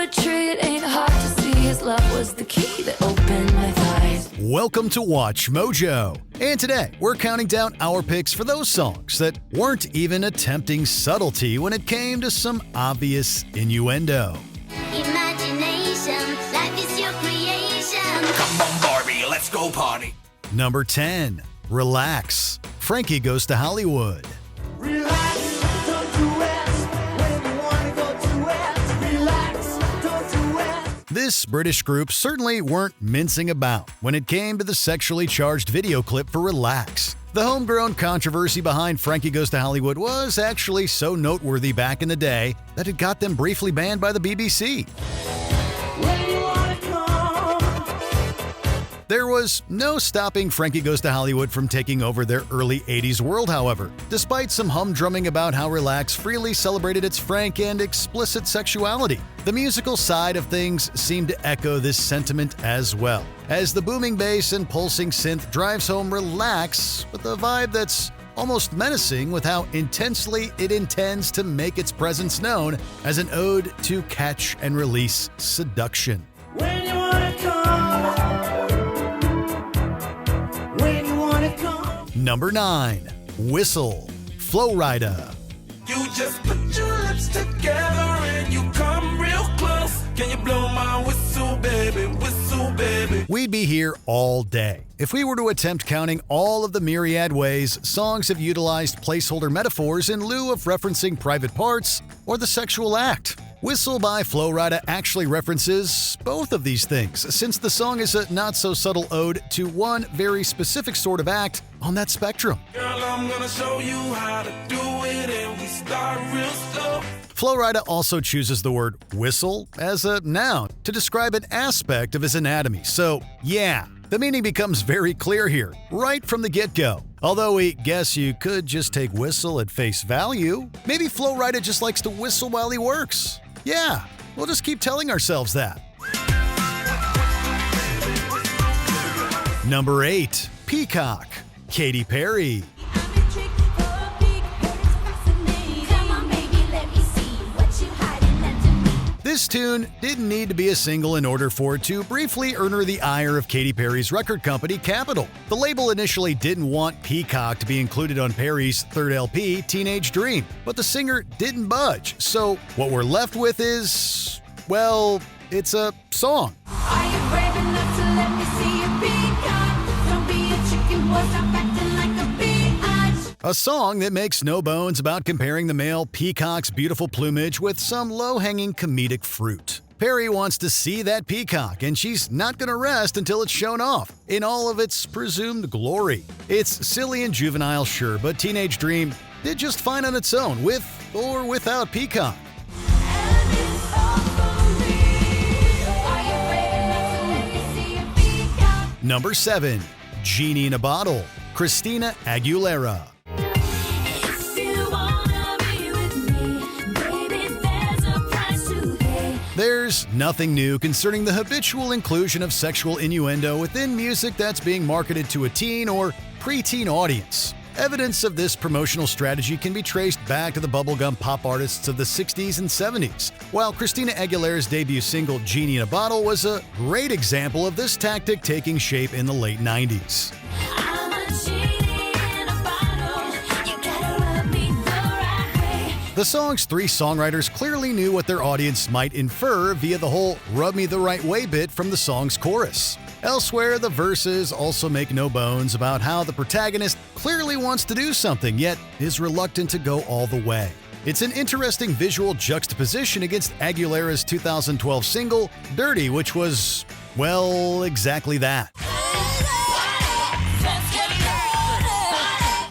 poetry, it ain't hard to see. His love was the key that opened my thighs. Welcome to Watch Mojo. And today, we're counting down our picks for those songs that weren't even attempting subtlety when it came to some obvious innuendo. Imagination, life is your creation. Come on, Barbie, let's go party. Number 10. Relax. Frankie Goes to Hollywood. Relax, don't do it. When you wanna go to it. Relax, don't do it. This British group certainly weren't mincing about when it came to the sexually charged video clip for Relax. The homegrown controversy behind Frankie Goes to Hollywood was actually so noteworthy back in the day that it got them briefly banned by the BBC. When you wanna come. There was no stopping Frankie Goes to Hollywood from taking over their early 80s world, however, despite some humdrumming about how Relax freely celebrated its frank and explicit sexuality. The musical side of things seemed to echo this sentiment as well, as the booming bass and pulsing synth drives home Relax with a vibe that's almost menacing with how intensely it intends to make its presence known as an ode to catch and release seduction. When you wanna come. When you wanna come. Number 9. Whistle. Flo Rida. You just put your lips together and you come real close. Can you blow my whistle, baby, whistle, baby? We'd be here all day if we were to attempt counting all of the myriad ways songs have utilized placeholder metaphors in lieu of referencing private parts or the sexual act. Whistle by Flo Rida actually references both of these things, since the song is a not-so-subtle ode to one very specific sort of act on that spectrum. Girl, I'm gonna show you how to do it and we start real slow. Flo Rida also chooses the word whistle as a noun to describe an aspect of his anatomy, so yeah, the meaning becomes very clear here, right from the get-go. Although we guess you could just take whistle at face value, maybe Flo Rida just likes to whistle while he works. Yeah, we'll just keep telling ourselves that. Number 8. Peacock. Katy Perry. This tune didn't need to be a single in order for it to briefly earn her the ire of Katy Perry's record company, Capitol. The label initially didn't want Peacock to be included on Perry's third LP, Teenage Dream, but the singer didn't budge, so what we're left with is, well, it's a song. Are you brave enough to let me see your peacock? Don't be a chicken boy, stop acting like a biatch. A song that makes no bones about comparing the male peacock's beautiful plumage with some low-hanging comedic fruit. Perry wants to see that peacock, and she's not going to rest until it's shown off in all of its presumed glory. It's silly and juvenile, sure, but Teenage Dream did just fine on its own, with or without Peacock. And it's all for me. Are you brave enough to let me see your peacock? Number 7. Genie in a Bottle. Christina Aguilera. If you wanna be with me, baby, there's a price to pay. There's nothing new concerning the habitual inclusion of sexual innuendo within music that's being marketed to a teen or preteen audience. Evidence of this promotional strategy can be traced back to the bubblegum pop artists of the 60s and 70s, while Christina Aguilera's debut single Genie in a Bottle was a great example of this tactic taking shape in the late 90s. I'm a genie in a bottle. You gotta rub me the right way. The song's 3 songwriters clearly knew what their audience might infer via the whole "rub me the right way" bit from the song's chorus. Elsewhere, the verses also make no bones about how the protagonist clearly wants to do something, yet is reluctant to go all the way. It's an interesting visual juxtaposition against Aguilera's 2012 single, Dirty, which was, well, exactly that.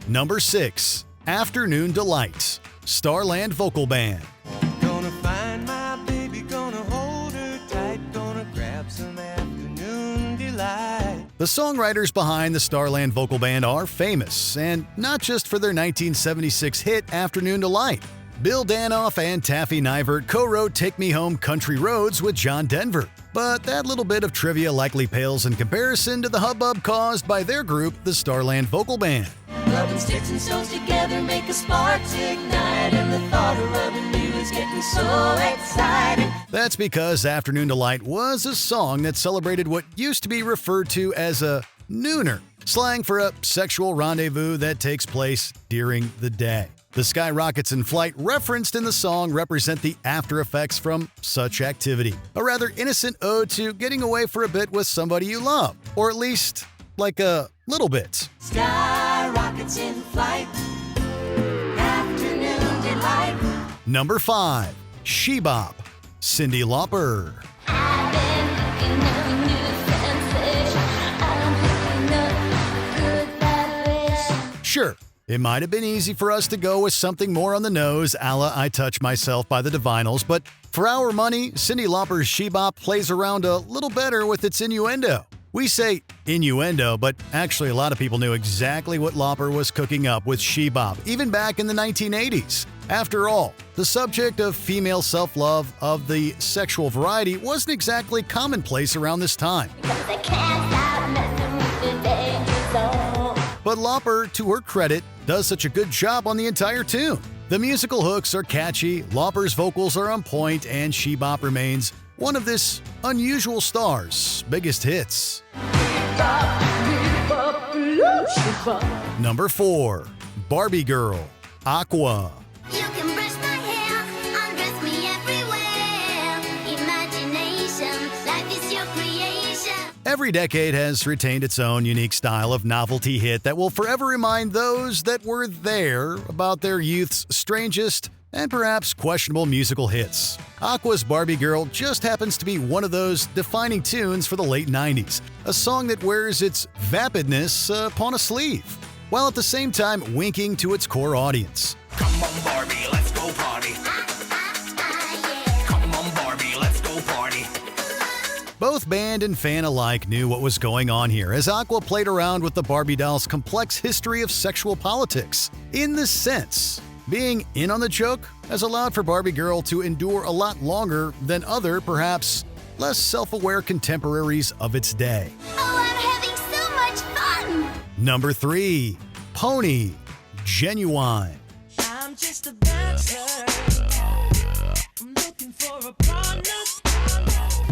Number 6. Afternoon Delight. Starland Vocal Band. Gonna find my baby, gonna hold her tight, gonna grab some afternoon delight. The songwriters behind the Starland Vocal Band are famous, and not just for their 1976 hit Afternoon Delight. Bill Danoff and Taffy Nivert co-wrote Take Me Home Country Roads with John Denver. But that little bit of trivia likely pales in comparison to the hubbub caused by their group, the Starland Vocal Band. Rubbing sticks and stones together make a spark to ignite, and the thought of rubbing you is getting so exciting. That's because Afternoon Delight was a song that celebrated what used to be referred to as a nooner, slang for a sexual rendezvous that takes place during the day. The skyrockets in flight referenced in the song represent the after effects from such activity, a rather innocent ode to getting away for a bit with somebody you love, or at least like a little bit. Skyrockets in flight. Afternoon delight. Number 5. She Bop, Cyndi Lauper. I've been looking at a new sensation. I'm picking up good vibrations. Sure, it might have been easy for us to go with something more on the nose, a la I Touch Myself by the Divinyls, but for our money, Cyndi Lauper's She Bop plays around a little better with its innuendo. We say innuendo, but actually a lot of people knew exactly what Lauper was cooking up with She Bop, even back in the 1980s. After all, the subject of female self-love of the sexual variety wasn't exactly commonplace around this time. Because I can't stop messing with the danger zone. But Lauper, to her credit, does such a good job on the entire tune. The musical hooks are catchy, Lauper's vocals are on point, and She Bop remains one of this unusual star's biggest hits. Number 4. Barbie Girl, Aqua. You can brush my hair, undress me everywhere. Imagination, life is your creation. Every decade has retained its own unique style of novelty hit that will forever remind those that were there about their youth's strangest and perhaps questionable musical hits. Aqua's Barbie Girl just happens to be one of those defining tunes for the late 90s, a song that wears its vapidness upon a sleeve, while at the same time winking to its core audience. Come on, Barbie, let's go party. Come on, Barbie, let's go party. Both band and fan alike knew what was going on here as Aqua played around with the Barbie doll's complex history of sexual politics. In this sense, being in on the joke has allowed for Barbie Girl to endure a lot longer than other, perhaps less self-aware contemporaries of its day. Oh, I'm having so much fun. Number 3. Pony, Genuine. I'm just a dancer. I'm looking for a partner.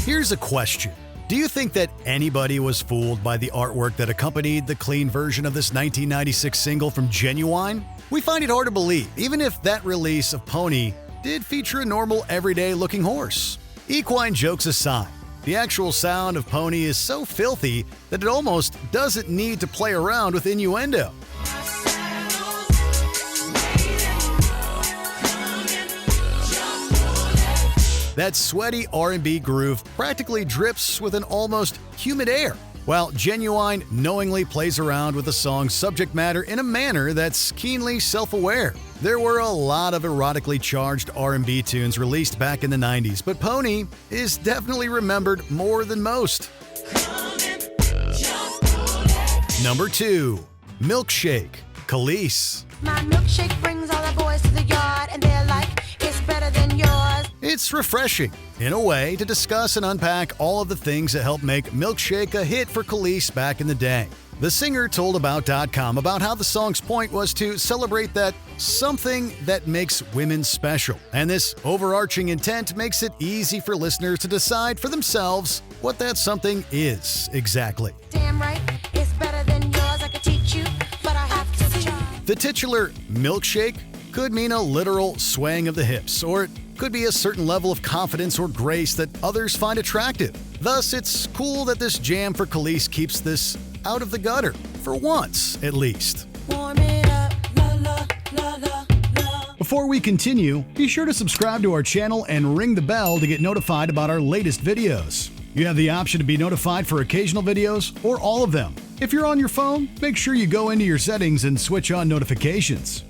Here's a question. Do you think that anybody was fooled by the artwork that accompanied the clean version of this 1996 single from Genuine? We find it hard to believe, even if that release of Pony did feature a normal, everyday-looking horse. Equine jokes aside, the actual sound of Pony is so filthy that it almost doesn't need to play around with innuendo. That sweaty R&B groove practically drips with an almost humid air, while Genuine knowingly plays around with the song's subject matter in a manner that's keenly self-aware. There were a lot of erotically charged R&B tunes released back in the 90s, but Pony is definitely remembered more than most. Number 2. Milkshake, Kelis. My milkshake brings all the boys to the yard, and they're like, it's better than yours. It's refreshing, in a way, to discuss and unpack all of the things that helped make Milkshake a hit for Kelis back in the day. The singer told About.com about how the song's point was to celebrate that something that makes women special, and this overarching intent makes it easy for listeners to decide for themselves what that something is exactly. Damn right, it's better than yours. I could teach you, but I have to try. The titular milkshake could mean a literal swaying of the hips, or it could be a certain level of confidence or grace that others find attractive. Thus, it's cool that this jam for Kelis keeps this out of the gutter, for once at least. Warm it up, la la la la la. Before we continue, be sure to subscribe to our channel and ring the bell to get notified about our latest videos. You have the option to be notified for occasional videos or all of them. If you're on your phone, make sure you go into your settings and switch on notifications.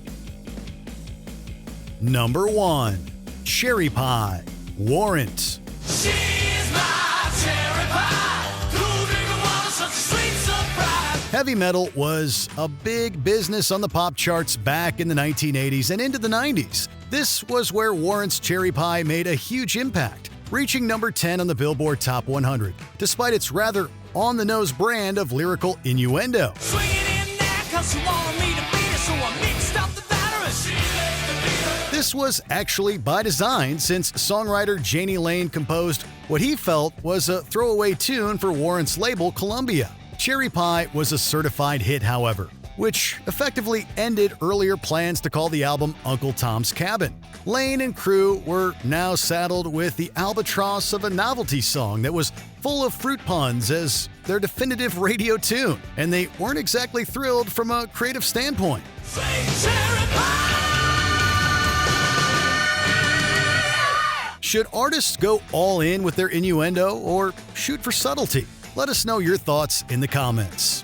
Number 1. Cherry Pie, Warrant. She's my cherry pie. Cool drinking water, such a sweet surprise. Heavy metal was a big business on the pop charts back in the 1980s and into the 90s. This was where Warrant's Cherry Pie made a huge impact, reaching number 10 on the Billboard Top 100, despite its rather on-the-nose brand of lyrical innuendo. Swinging in there, cause she wanted me to beat her, so I mixed up the batter and she let the beat her. This was actually by design, since songwriter Jani Lane composed what he felt was a throwaway tune for Warrant's label, Columbia. Cherry Pie was a certified hit, however, which effectively ended earlier plans to call the album Uncle Tom's Cabin. Lane and crew were now saddled with the albatross of a novelty song that was full of fruit puns as their definitive radio tune, and they weren't exactly thrilled from a creative standpoint. Should artists go all in with their innuendo or shoot for subtlety? Let us know your thoughts in the comments.